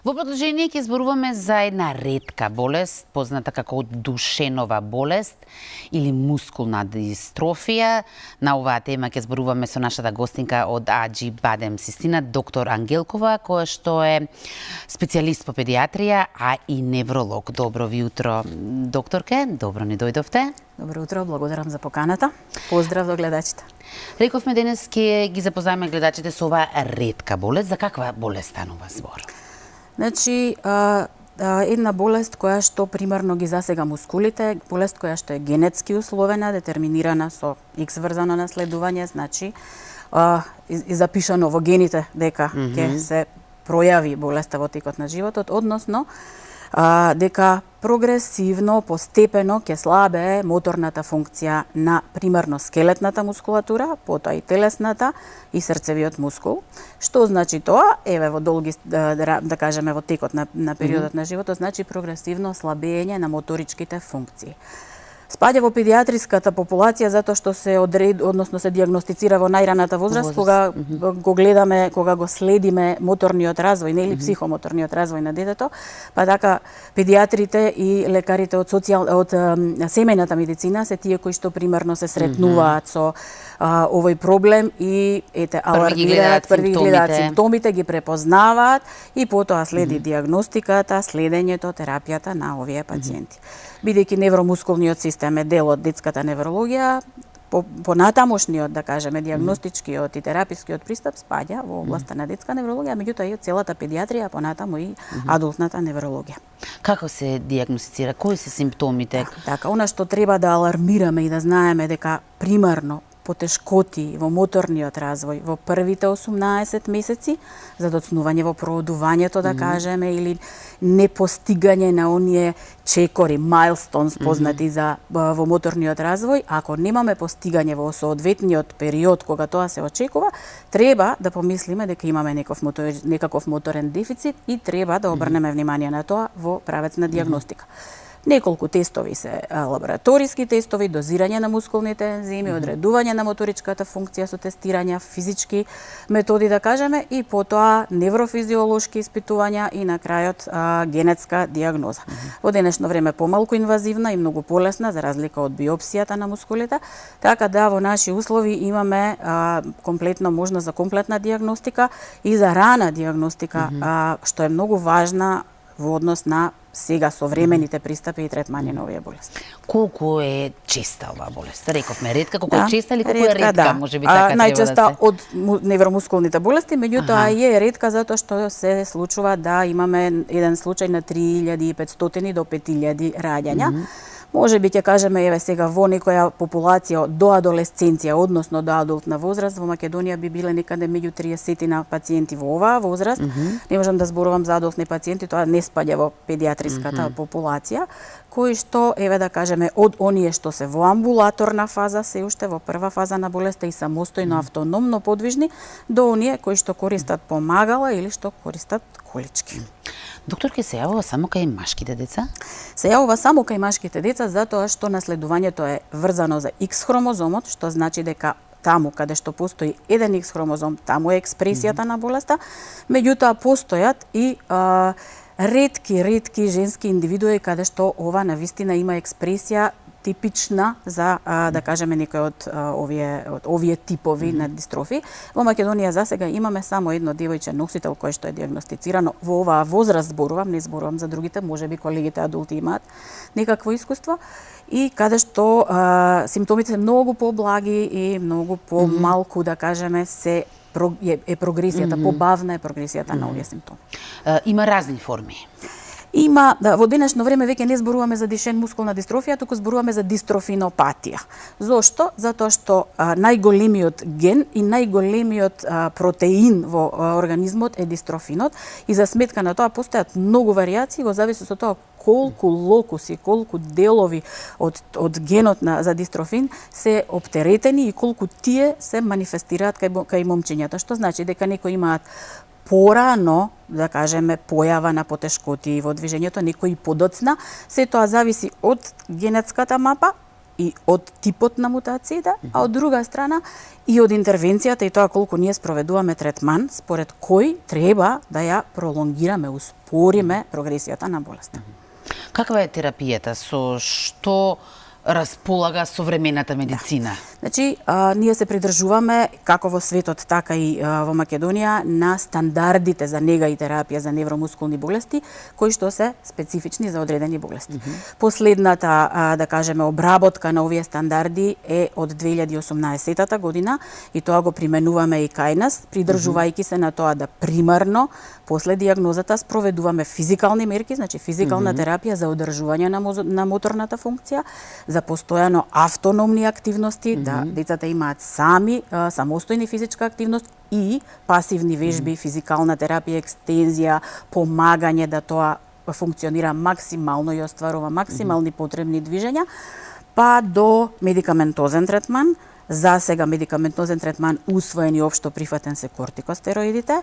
Во продолжение ќе зборуваме за една ретка болест, позната како душенова болест или мускулна дистрофија. На оваа тема ќе зборуваме со нашата гостинка од Аџи Бадем Систина, доктор Ангелкова, која што е специјалист по педиатрија, а и невролог. Добро ви утро, докторке, добро ни дојдовте. Добро утро, благодарам за поканата. Поздрав до гледачите. Рековме денес ќе ги запознаеме гледачите со оваа ретка болест. За каква болест станува збор? Значи, една болест која што примерно ги засега мускулите, болест која што е генетски условена, детерминирана со X врзано наследување, значи и запишано во гените дека ќе се пројави болеста во текот на животот, односно дека прогресивно, постепено ќе слабее моторната функција на примерно скелетната мускулатура, потоа и телесната и срцевиот мускул. Што значи тоа? Еве во долги, да кажеме во текот на периодот на животот, значи прогресивно слабење на моторичките функции. Спаѓа во педиатриската популација затоа што се односно се дијагностицира во најраната возраст, кога го гледаме, кога го следиме моторниот развој, не или психомоторниот развој на детето, па така педиатрите и лекарите од семејната медицина се тие кои што примерно се сретнуваат со овој проблем и алармираат, први гледаат симптомите, ги препознаваат и потоа следи дијагностиката, следењето, терапијата на овие пациенти. Бидејќи невромускулниот систем е дел од детската неврологија, понатамошниот, да кажеме, дијагностичкиот и терапискиот пристап спаѓа во областа на детска неврологија, меѓутоа и целата педиатрија, понатаму и адултната неврологија. Како се дијагностицира? Кои се симптомите? Така, она што треба да алармираме и да знаеме дека примерно потешкоти во моторниот развој во првите 18 месеци, задоцнување во проодувањето, да кажеме, или непостигање на оние чекори, майлстонс познати во моторниот развој, ако немаме постигање во соодветниот период кога тоа се очекува, треба да помислиме дека имаме некаков моторен дефицит и треба да обрнеме внимание на тоа во правец на дијагностика. Неколку тестови се лабораториски тестови, дозирање на мускулните ензими, одредување на моторичката функција со тестирања, физички методи, да кажеме, и потоа неврофизиолошки испитувања и на крајот генетска дијагноза. Во денешно време помалку инвазивна и многу полесна за разлика од биопсијата на мускулите, така да во наши услови имаме комплетна можност за комплетна дијагностика и за рана дијагностика, што е многу важна во однос на сега современите пристапи и третмани на овие болести. Колку е честа оваа болест? Рековме ретка, колку е честа или колку е ретка, може би така треба да се. Најчеста од невромускулните болести, меѓутоа е ретка затоа што се случува да имаме еден случај на 3500 до 5000 раѓања. Може би ќе кажеме еве сега во некоја популација до адолесценција, односно до адултна возраст, во Македонија би биле некаде меѓу 30 пациенти во оваа возраст. Не можам да зборувам за адултни пациенти, тоа не спаѓа во педиатриската популација, кои што, еве да кажеме, од оние што се во амбулаторна фаза, се уште во прва фаза на болеста и самостојно автономно подвижни, до оние кои што користат помагала или што користат колички. Докторке, се јавува само кај машките деца? Се јавува само кај машките деца затоа што наследувањето е врзано за X хромозомот, што значи дека таму каде што постои еден X хромозом, таму е експресијата на болеста, меѓутоа постојат и ретки женски индивидуи каде што ова навистина има експресија типична за, да кажеме, некој од овие типови на дистрофи. Во Македонија засега имаме само едно девојче носител кој што е дијагностицирано во оваа возраст, не зборувам за другите, можеби колегите адулти имаат некакво искуство, и каде што симптомите се многу поблаги и многу помалку, да кажеме, е прогресијата, побавна е прогресијата на овие симптоми. Има разни форми. Има, во денешно време веќе не зборуваме за дишен мускулна дистрофија, туку зборуваме за дистрофинопатија. Зошто? Затоа што најголемиот ген и најголемиот протеин во организмот е дистрофинот и за сметка на тоа постојат многу варијации во зависност од тоа колку локуси, колку делови од генот за дистрофин се оптеретени и колку тие се манифестираат кај момчињата, што значи дека некои имаат порано, да кажеме, појава на потешкоти во движењето, некои подоцна, се тоа зависи од генетската мапа и од типот на мутациите, а од друга страна и од интервенцијата и тоа колку ние спроведуваме третман според кој треба да ја пролонгираме, успориме прогресијата на болеста. Каква е терапијата? Со што располага современата медицина? Значи, ние се придржуваме, како во светот, така и во Македонија, на стандардите за нега и терапија за невромускулни болести, кои што се специфични за одредени болести. Последната, да кажеме, обработка на овие стандарди е од 2018 година и тоа го применуваме и кај нас, придржувајќи се на тоа да примарно, после диагнозата, спроведуваме физикални мерки, значи физикална терапија за одржување на моторната функција, за постојано автономни активности, да децата имаат самостојни физичка активност и пасивни вежби, физикална терапија, екстензија, помагање да тоа функционира максимално и остварува максимални потребни движења, па до медикаментозен третман. За сега медикаментозен третман усвоен и општо прифатен се кортикостероидите.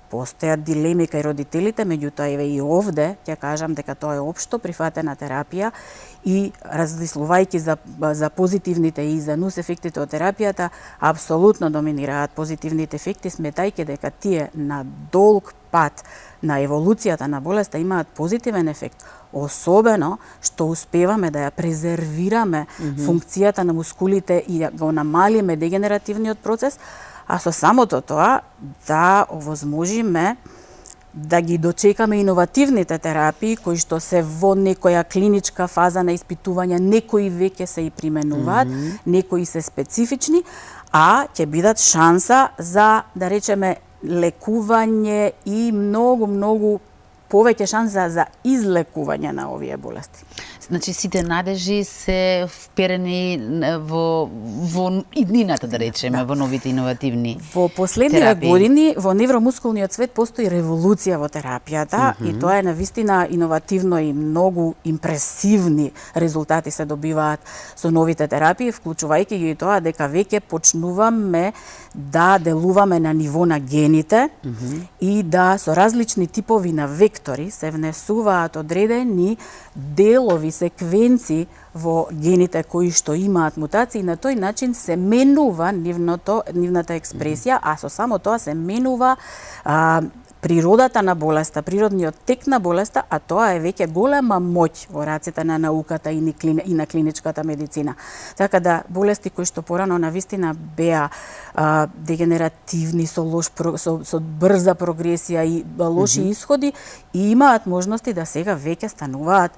Постојат дилеми кај родителите, меѓутоа еве и овде ќе кажам дека тоа е општо прифатена терапија и размислувајќи за позитивните и за нус ефектите од терапијата, апсолутно доминираат позитивните ефекти, сметајќи дека тие на долг пат на еволуцијата на болеста имаат позитивен ефект, особено што успеваме да ја презервираме функцијата на мускулите и да го намалиме дегенеративниот процес, а со самото тоа да овозможиме да ги дочекаме иновативните терапии кои што се во некоја клиничка фаза на испитување, некои веќе се и применуваат, некои се специфични, а ќе бидат шанса за, да речеме, лекување и многу повеќе шанса за излекување на овие болести. Значи сите надежи се вперени во иднината, да речеме, во новите иновативни Во последниве години во невромускулниот свет постои револуција во терапијата и тоа е навистина иновативно и многу импресивни резултати се добиваат со новите терапии, вклучувајќи ги и тоа дека веќе почнуваме да делуваме на ниво на гените и да со различни типови на вектори се внесуваат одредени делови, секвенци во гените кои што имаат мутации, на тој начин се менува нивната експресија, а со само тоа се менува природата на болеста, природниот тек на болеста, а тоа е веќе голема моќ во рацете на науката и на клиничката медицина. Така да болести кои што порано навистина беа дегенеративни со брза прогресија и лоши исходи, и имаат можности да сега веќе стануваат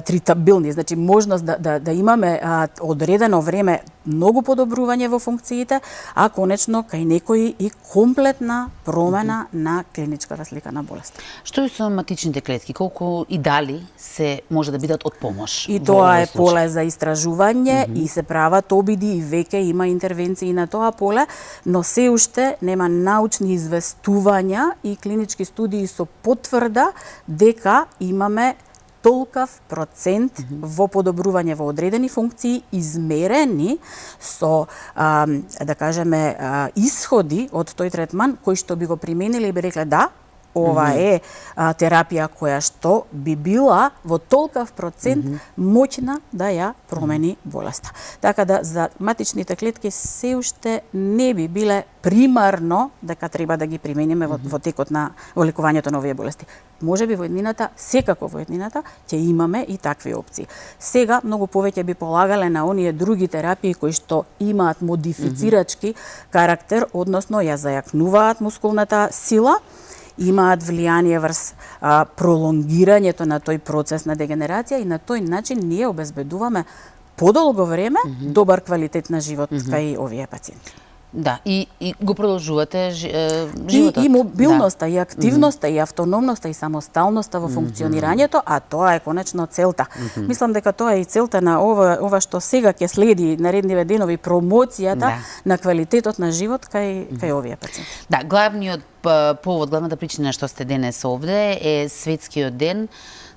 тритабилни, значи можност да имаме одредено време многу подобрување во функциите, а конечно кај некои и комплетна промена на клиничката слика на болест. Што е со матичните клетки? Колку и дали се може да бидат од помош? И тоа е поле за истражување и се прават обиди и веќе има интервенции на тоа поле, но се уште нема научни известувања и клинички студии со потврда дека имаме толкав процент во подобрување во одредени функции измерени со, да кажеме, исходи од тој третман кои што би го примениле и би рекле да, ова е терапија која што би била во толкав процент моќна да ја промени болеста. Така да за матичните клетки се уште не би биле примарно дека треба да ги примениме во текот на лекувањето на овие болести. Може би во еднината, секако во еднината, ќе имаме и такви опции. Сега многу повеќе би полагале на оние други терапии кои што имаат модифицирачки карактер, односно ја зајакнуваат мускулната сила, имаат влијание врз пролонгирањето на тој процес на дегенерација и на тој начин ние обезбедуваме подолго време добар квалитет на живот кај овие пациенти. Да, и го продолжувате животот. И мобилноста, и активноста, и автономноста, и самосталноста во функционирањето, а тоа е конечно целта. Мислам дека тоа е и целта на ова што сега ќе следи наредниве денови, промоцијата на квалитетот на живот кај овие пациенти. Да, главниот повод, главната причина што сте денес овде е светскиот ден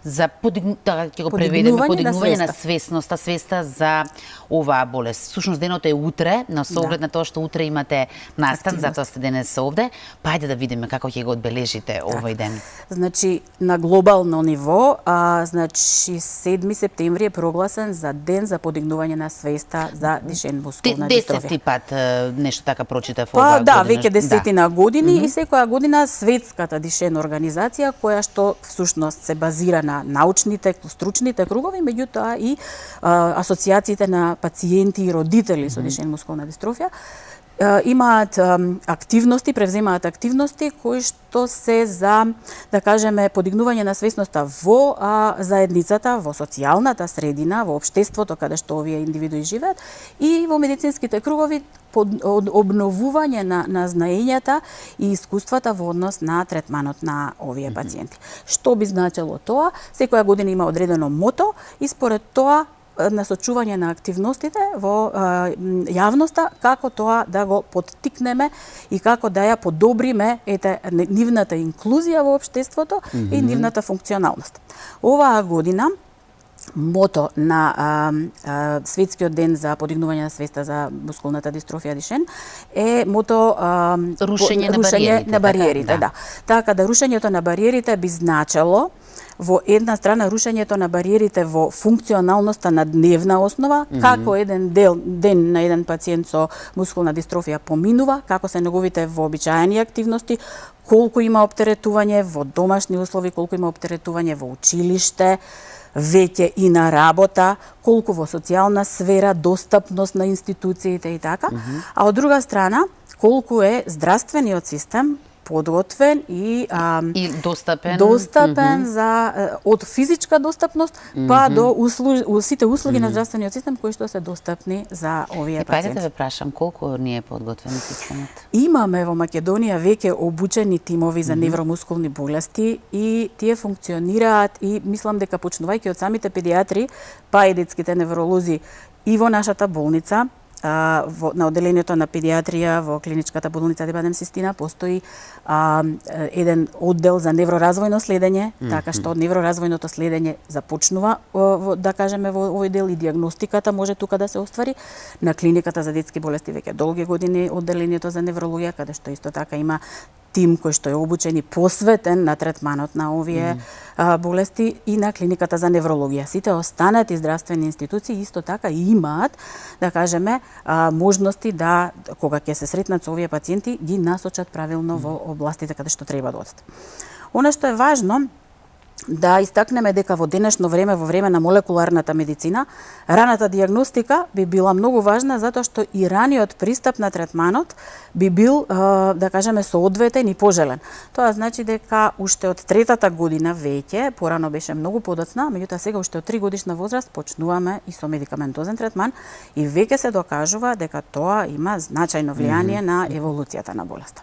за ќе го преведеме, подигнување на свеста за оваа болест. Сушност денот е утре, но со оглед на тоа што утре имате настан, затоа сте денес овде, па ајде да видиме како ќе го одбележите овој ден. Значи, на глобално ниво, значи 7 септември е прогласен за ден за подигнување на свеста за дишен мускулна дистрофија. 10 пат нешто така прочитав оваа година. Да, веќе 10 години и секоја година светската дишен организација која што всушност се базира на научните, стручните кругови, меѓутоа и асоциациите на пациенти и родители со дишен мускулна дистрофија имаат активности, превземаат активности кои што се за, да кажеме, подигнување на свесноста во заедницата, во социјалната средина, во општеството каде што овие индивидуи живеат и во медицинските кругови обновување на знаењата и искуствата во однос на третманот на овие пациенти. Што би значело тоа? Секоја година има одредено мото и според тоа насочување на активностите во јавноста, како тоа да го поттикнеме и како да ја подобриме нивната инклузија во општеството и нивната функционалност. Оваа година мото на светскиот ден за подигнување на свеста за мускулната дистрофија дишен е мото рушење на бариерите, да. Така да рушењето на бариерите би значело во една страна рушењето на бариерите во функционалноста на дневна основа, како еден ден на еден пациент со мускулна дистрофија поминува, како се неговите вообичаени активности, колку има оптеретување во домашни услови, колку има оптеретување во училиште, веќе и на работа, колку во социјална сфера, достапност на институциите и така, а од друга страна, колку е здравствениот систем подготвен и достапен за од физичка достапност па до сите услуги на здравствениот систем кои што се достапни за овие пациенти. Ајде да ве прашам, колку не е подготвен системот? Имаме во Македонија веќе обучени тимови за невромускулни болести и тие функционираат и мислам дека почнувајќи од самите педиатри па и детските невролози и во нашата болница, на одделението на педиатрија во клиничката болница Дебадем Систина постои еден оддел за невроразвојно следење, така што невроразвојното следење започнува, да кажеме, во овој дел и дијагностиката може тука да се оствари. На клиниката за детски болести веќе долги години одделението за неврологија, каде што исто така има тим кој што е обучен и посветен на третманот на овие болести и на клиниката за неврологија. Сите останати здравствени институции исто така имаат, да кажеме, можности да, кога ќе се сретнат со овие пациенти, ги насочат правилно во областите каде што треба да одат. Она што е важно да истакнеме дека во денешно време, во време на молекуларната медицина, раната дијагностика би била многу важна затоа што и раниот пристап на третманот би бил, да кажеме, соодветен и пожелен. Тоа значи дека уште од третата година веќе, порано беше многу подоцна, меѓутоа сега уште од 3 годишна возраст почнуваме и со медикаментозен третман и веќе се докажува дека тоа има значајно влијание на еволуцијата на болеста.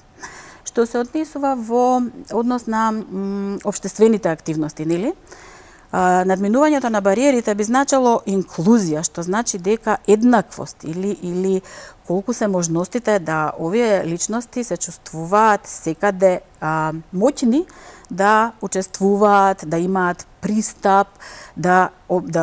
Што се однесува во однос на општествените активности, нели? Надминувањето на бариерите би значило инклузија, што значи дека еднаквост или колку се можностите да овие личности се чувствуваат секаде моќни да учествуваат, да имаат пристап, да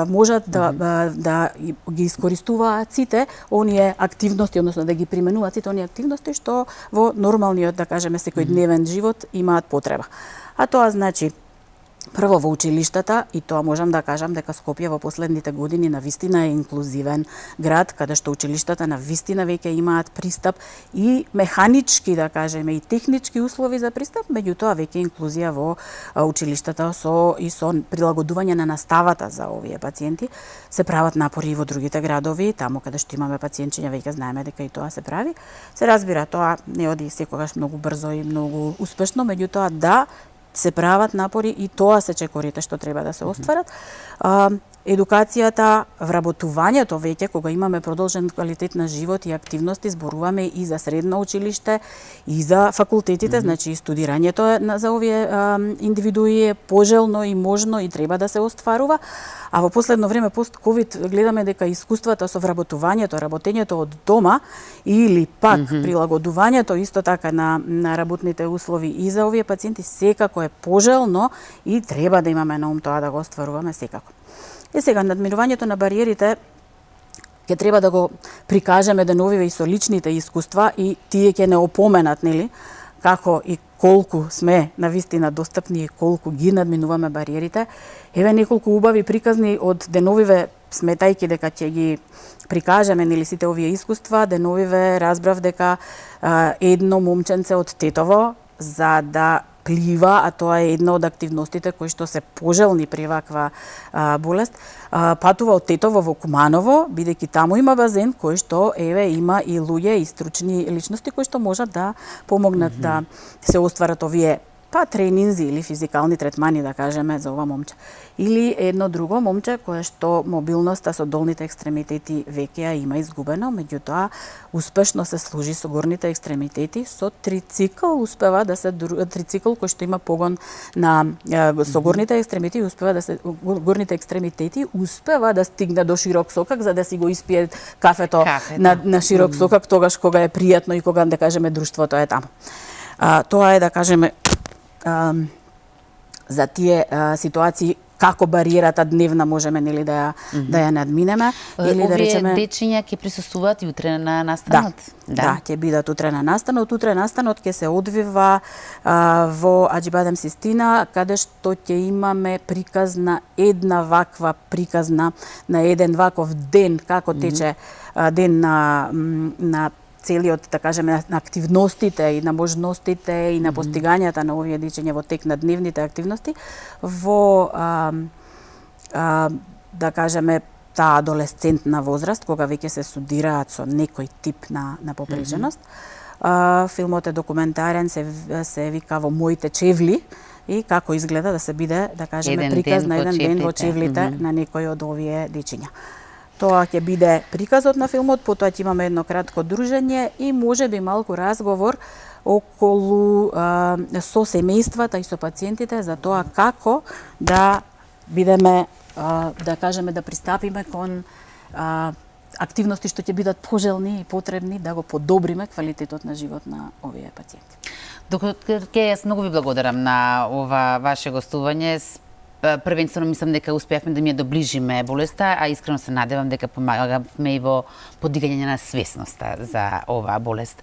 можат да ги искористуваат сите оние активности, односно да ги применуваат сите оние активности што во нормалниот, да кажеме, секојдневен живот имаат потреба. А тоа значи прво во училиштата, и тоа можам да кажам дека Скопје во последните години навистина е инклузивен град, каде што училиштата навистина веќе имаат пристап и механички, да кажеме, и технички услови за пристап, меѓутоа веќе инклузија во училиштата со прилагодување на наставата за овие пациенти. Се прават напори и во другите градови, таму каде што имаме пациентчиња, веќе знаеме дека и тоа се прави. Се разбира, тоа не оди секогаш многу брзо и многу успешно, меѓутоа да, се прават напори и тоа се чекорите што треба да се остварат. Едукацијата, вработувањето веќе, кога имаме продолжен квалитет на живот и активности, зборуваме и за средно училиште, и за факултетите, значи и студирањето за овие индивидуи е пожелно и можно и треба да се остварува. А во последно време, пост-ковид, гледаме дека искуствата со вработувањето, работењето од дома или пак прилагодувањето исто така на работните услови и за овие пациенти секако е пожелно и треба да имаме на ум тоа да го остваруваме секако. И сега, надминувањето на бариерите ќе треба да го прикажеме деновиве и со личните искуства и тие ќе не опоменат, нели, како и колку сме навистина достапни и колку ги надминуваме бариерите. Еве неколку убави приказни од деновиве, сметајќи дека ќе ги прикажеме, нели, сите овие искуства. Деновиве разбрав дека едно момченце од Тетово, за да плива, а тоа е една од активностите кои што се пожелни при ваква болест, патува од Тетово во Куманово, бидејќи таму има базен кој што има и луѓе и стручни личности кои што можат да помогнат да се остварат овие тренинзи или физикални третмани, да кажеме, за ова момче. Или едно друго момче кое што мобилноста со долните екстремитети веќе ја има изгубено, меѓутоа успешно се служи со горните екстремитети, со трицикл успева да се трицикл кој што има погон на со горните екстремитети успева да стигне до широк сокак за да си го испие кафето на широк сокак тогаш кога е пријатно и кога, да кажеме, друштвото е таму. Тоа е, да кажеме, за тие ситуации како бариерата дневна можеме, нели, да ја надминеме или да речеме овие дечиња ќе присуствуваат и утре на настанот. Да, ќе бидат утре на настанот. Утре настанот ќе се одвива во Аџибадем Систина, каде што ќе имаме приказ на една ваква приказна на еден ваков ден, како тече ден на целиот, да кажеме, на активностите и на можностите и на постигањата на овие дечиња во тек на дневните активности во да кажеме таа адолесцентна возраст, кога веќе се судираат со некој тип на попреченост. Филмот е документарен, се вика Во моите чевли и како изгледа да се биде, да кажеме, приказ на еден ден во чевлите на некој од овие дечиња. Тоа ќе биде приказот на филмот, потоа ќе имаме едно кратко дружење и можеби малку разговор околу со семејствата и со пациентите за тоа како да бидеме, да кажеме, да пристапиме кон активности што ќе бидат пожелни и потребни да го подобриме квалитетот на живот на овие пациенти. Доктор Ке, јас многу ви благодарам на ова ваше гостување. Првенствено мислам дека успеавме да ми ја доближиме болеста, а искрено се надевам дека помагавме и во подигање на свесноста за оваа болест.